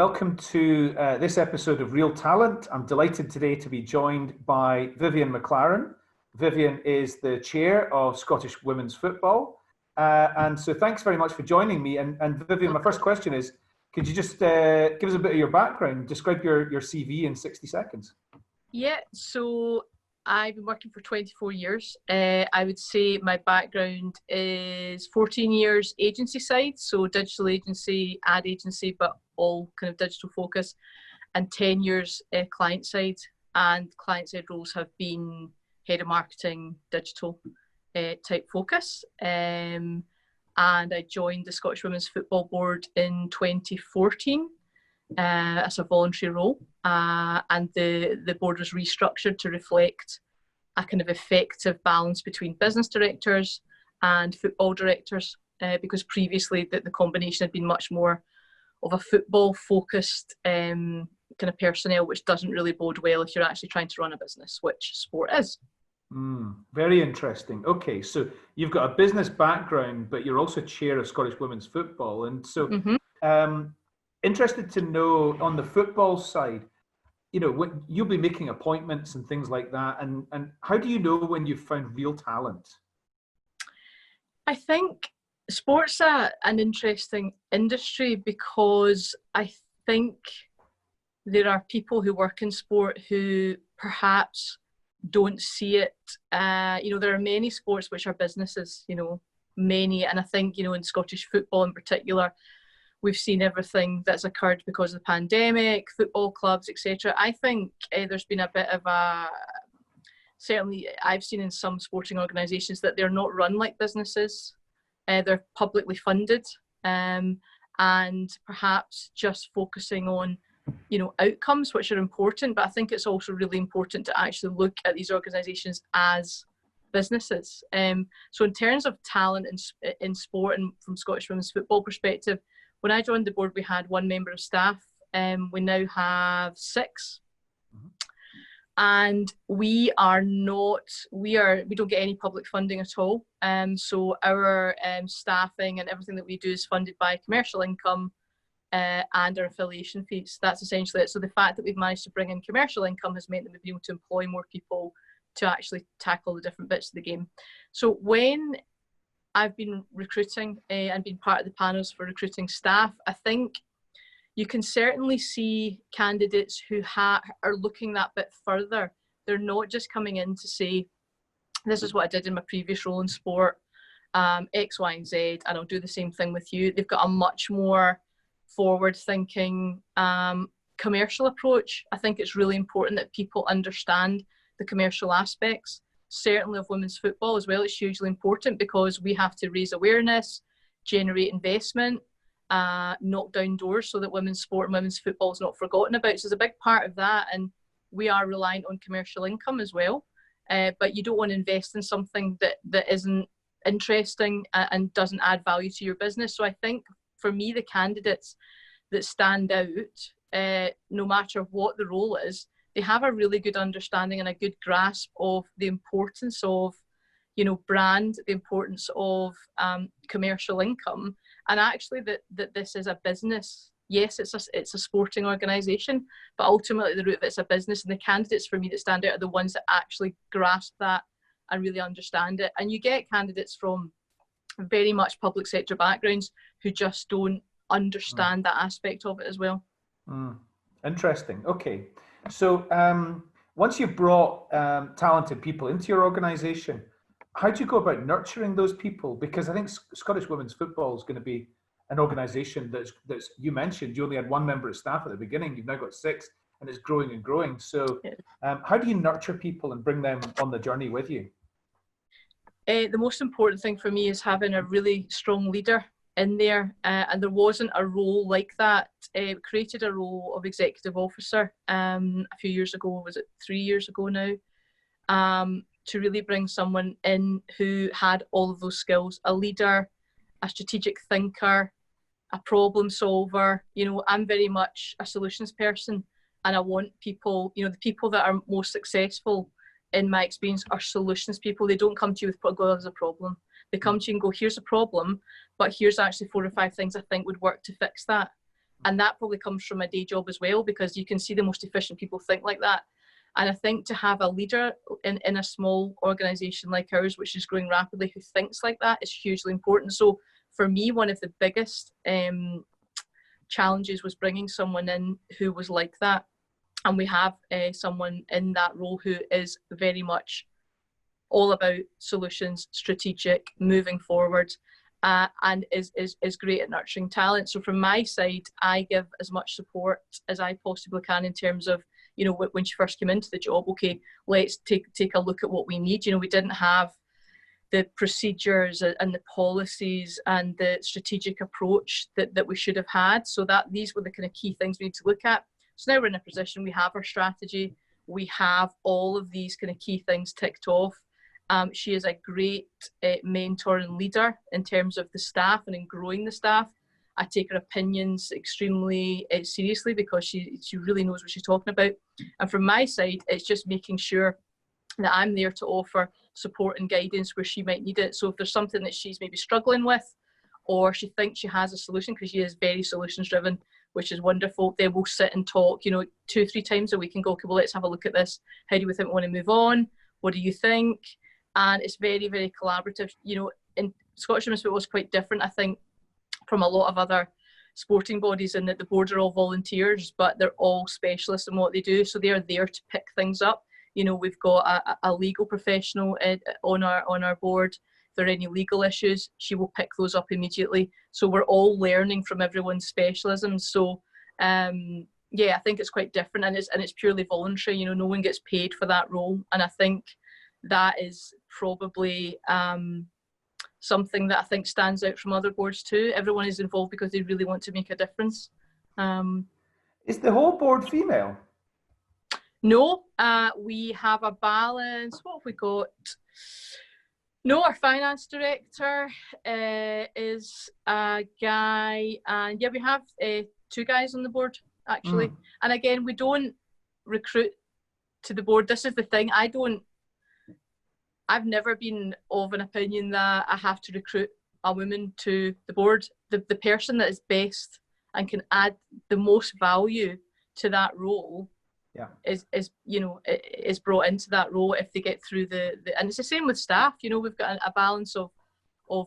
welcome to this episode of Real Talent. I'm delighted today to be joined by Vivienne MacLaren. Vivienne is the chair of Scottish Women's Football. And so thanks very much for joining me. And Vivienne, my first question is, could you just give us a bit of your background, describe your CV in 60 seconds? Yeah, so I've been working for 24 years. I would say my background is 14 years agency side, so digital agency, ad agency, but all kind of digital focus, and 10 years client side. And client side roles have been head of marketing, digital type focus. And I joined the Scottish Women's Football Board in 2014 as a voluntary role. And the board was restructured to reflect a kind of effective balance between business directors and football directors, because previously the combination had been much more of a football focused kind of personnel, which doesn't really bode well if you're actually trying to run a business, which sport is. Very interesting. Okay, so you've got a business background, but you're also chair of Scottish Women's Football. And so interested to know on the football side, you know, when you'll be making appointments and things like that. And how do you know when you've found real talent? I think sport's an interesting industry because I think there are people who work in sport who perhaps don't see it. There are many sports which are businesses, many. And I think, in Scottish football in particular, we've seen everything that's occurred because of the pandemic, football clubs, etc. I think there's been a bit of certainly I've seen in some sporting organisations that they're not run like businesses. They're publicly funded, and perhaps just focusing on, outcomes, which are important. But I think it's also really important to actually look at these organisations as businesses. So in terms of talent in sport and from Scottish Women's Football perspective, when I joined the board, we had one member of staff. We now have 6. And we don't get any public funding at all. So our staffing and everything that we do is funded by commercial income and our affiliation fees. That's essentially it. So the fact that we've managed to bring in commercial income has meant that we've been able to employ more people to actually tackle the different bits of the game. So when I've been recruiting and been part of the panels for recruiting staff, I think you can certainly see candidates who are looking that bit further. They're not just coming in to say, this is what I did in my previous role in sport, X, Y, and Z, and I'll do the same thing with you. They've got a much more forward-thinking commercial approach. I think it's really important that people understand the commercial aspects, certainly of women's football as well. It's hugely important because we have to raise awareness, generate investment, knock down doors so that women's sport and women's football is not forgotten about. So there's a big part of that, and we are reliant on commercial income as well. But you don't want to invest in something that isn't interesting and doesn't add value to your business. So I think for me, the candidates that stand out, no matter what the role is, they have a really good understanding and a good grasp of the importance of, brand, the importance of commercial income, and actually that this is a business. Yes, it's a sporting organisation, but ultimately the root of it's a business, and the candidates for me that stand out are the ones that actually grasp that and really understand it. And you get candidates from very much public sector backgrounds who just don't understand that aspect of it as well. Interesting. Okay. So once you've brought talented people into your organisation, how do you go about nurturing those people? Because I think Scottish Women's Football is going to be an organisation that's you mentioned, you only had one member of staff at the beginning, you've now got 6, and it's growing and growing. So how do you nurture people and bring them on the journey with you? The most important thing for me is having a really strong leader in there, and there wasn't a role like that. We created a role of executive officer a few years ago, was it 3 years ago now, to really bring someone in who had all of those skills: a leader, a strategic thinker, a problem solver. I'm very much a solutions person, and I want people, the people that are most successful in my experience are solutions people. They don't come to you with, "Go, there's a problem." They come to you and go, "Here's a problem, but here's actually 4 or 5 things I think would work to fix that." And that probably comes from a day job as well, because you can see the most efficient people think like that. And I think to have a leader in a small organisation like ours, which is growing rapidly, who thinks like that is hugely important. So for me, one of the biggest challenges was bringing someone in who was like that. And we have someone in that role who is very much all about solutions, strategic, moving forward, and is great at nurturing talent. So from my side, I give as much support as I possibly can in terms of, you know, when she first came into the job, okay, let's take a look at what we need. You know, we didn't have the procedures and the policies and the strategic approach that we should have had. So that these were the kind of key things we need to look at. So now we're in a position, we have our strategy, we have all of these kind of key things ticked off. She is a great mentor and leader in terms of the staff and in growing the staff. I take her opinions extremely seriously because she really knows what she's talking about. And from my side, it's just making sure that I'm there to offer support and guidance where she might need it. So if there's something that she's maybe struggling with, or she thinks she has a solution, because she is very solutions driven, which is wonderful, then we'll sit and talk, you know, 2 or 3 times a week and go, okay, well, let's have a look at this. How do we think we want to move on? What do you think? And it's very, very collaborative. You know, in Scottish Women's Football was quite different, I think, from a lot of other sporting bodies, in that the board are all volunteers, but they're all specialists in what they do. So they're there to pick things up. You know, we've got a legal professional on our board. If there are any legal issues, she will pick those up immediately. So we're all learning from everyone's specialisms. So yeah, I think it's quite different, and it's purely voluntary. You know, no one gets paid for that role, and I think that is probably something that I think stands out from other boards too. Everyone is involved because they really want to make a difference. Is the whole board female? No, we have a balance. What have we got? No, our finance director is a guy, and yeah, we have 2 guys on the board actually. And again, we don't recruit to the board. This is the thing. I've never been of an opinion that I have to recruit a woman to the board. The person that is best and can add the most value to that role is you know, is brought into that role if they get through the and it's the same with staff. You know, we've got a balance of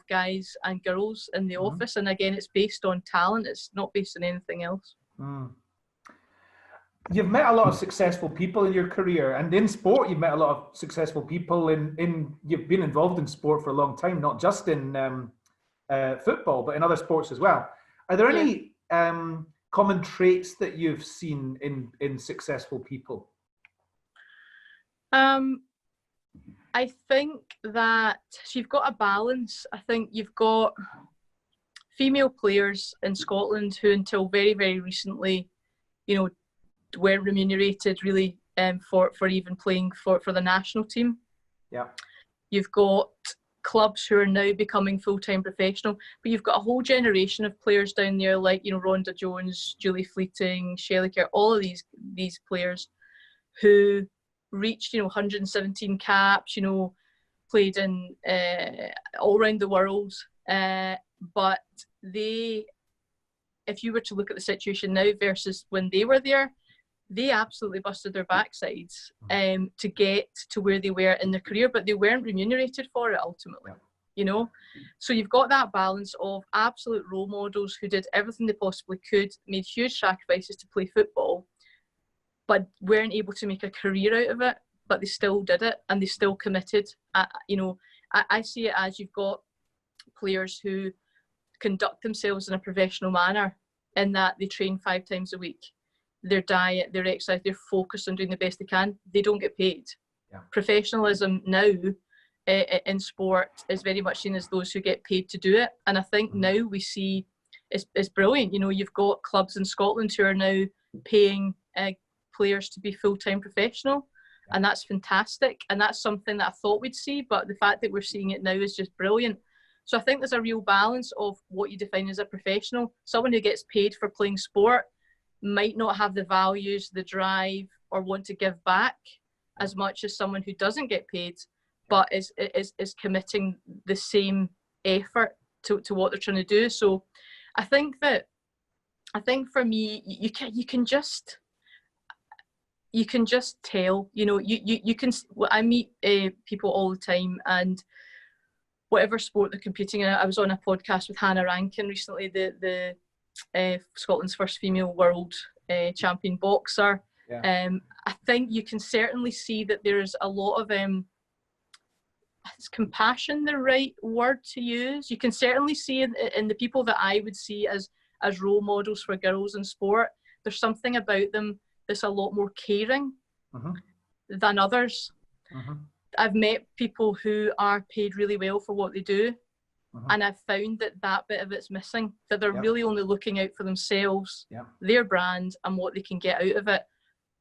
guys and girls in the office, and again, it's based on talent. It's not based on anything else. You've met a lot of successful people in your career, and in sport, you've met a lot of successful people. You've been involved in sport for a long time, not just in football, but in other sports as well. Are there any common traits that you've seen in successful people? I think that you've got a balance. I think you've got female players in Scotland who, until very, very recently, you know, weren't remunerated really for even playing for the national team. Yeah. You've got clubs who are now becoming full-time professional, but you've got a whole generation of players down there, like, you know, Rhonda Jones, Julie Fleeting, Shelley Kerr, all of these players who reached, you know, 117 caps, you know, played in all around the world, but they, if you were to look at the situation now versus when they were there, they absolutely busted their backsides to get to where they were in their career, but they weren't remunerated for it ultimately, you know? So you've got that balance of absolute role models who did everything they possibly could, made huge sacrifices to play football, but weren't able to make a career out of it, but they still did it and they still committed. You know, I see it as you've got players who conduct themselves in a professional manner in that they train 5 times a week. Their diet, their exercise, they're focused on doing the best they can. They don't get paid. Professionalism now in sport is very much seen as those who get paid to do it. And I think now we see it's brilliant. You know, you've got clubs in Scotland who are now paying players to be full-time professional, and that's fantastic. And that's something that I thought we'd see, but the fact that we're seeing it now is just brilliant. So I think there's a real balance of what you define as a professional. Someone who gets paid for playing sport might not have the values, the drive, or want to give back as much as someone who doesn't get paid, but is committing the same effort to what they're trying to do. So I think that I think for me, you can just tell. You can. I meet people all the time, and whatever sport they're competing in. I was on a podcast with Hannah Rankin recently, the Scotland's first female world champion boxer. Yeah. I think you can certainly see that there's a lot of is compassion the right word to use? You can certainly see in the people that I would see as role models for girls in sport, there's something about them that's a lot more caring than others. I've met people who are paid really well for what they do, and I've found that bit of it's missing, that they're really only looking out for themselves, their brand, and what they can get out of it.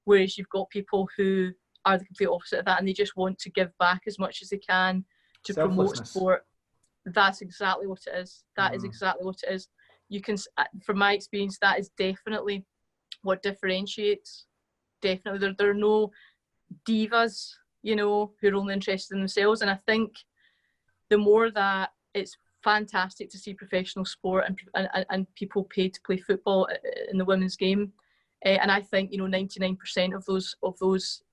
Whereas you've got people who are the complete opposite of that, and they just want to give back as much as they can to promote sport. That's exactly what it is. That is exactly what it is. You can, from my experience, that is definitely what differentiates. Definitely, there are no divas, who are only interested in themselves. And I think the more that it's fantastic to see professional sport and people paid to play football in the women's game. And I think 99% of those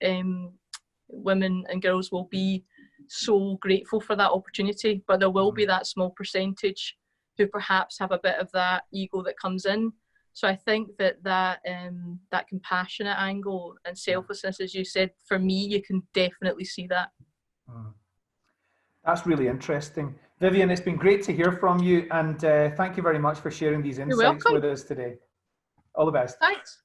women and girls will be so grateful for that opportunity, but there will be that small percentage who perhaps have a bit of that ego that comes in. So I think that compassionate angle and selflessness, as you said, for me, you can definitely see that. That's really interesting. Vivienne, it's been great to hear from you, and thank you very much for sharing these insights with us today. All the best. Thanks.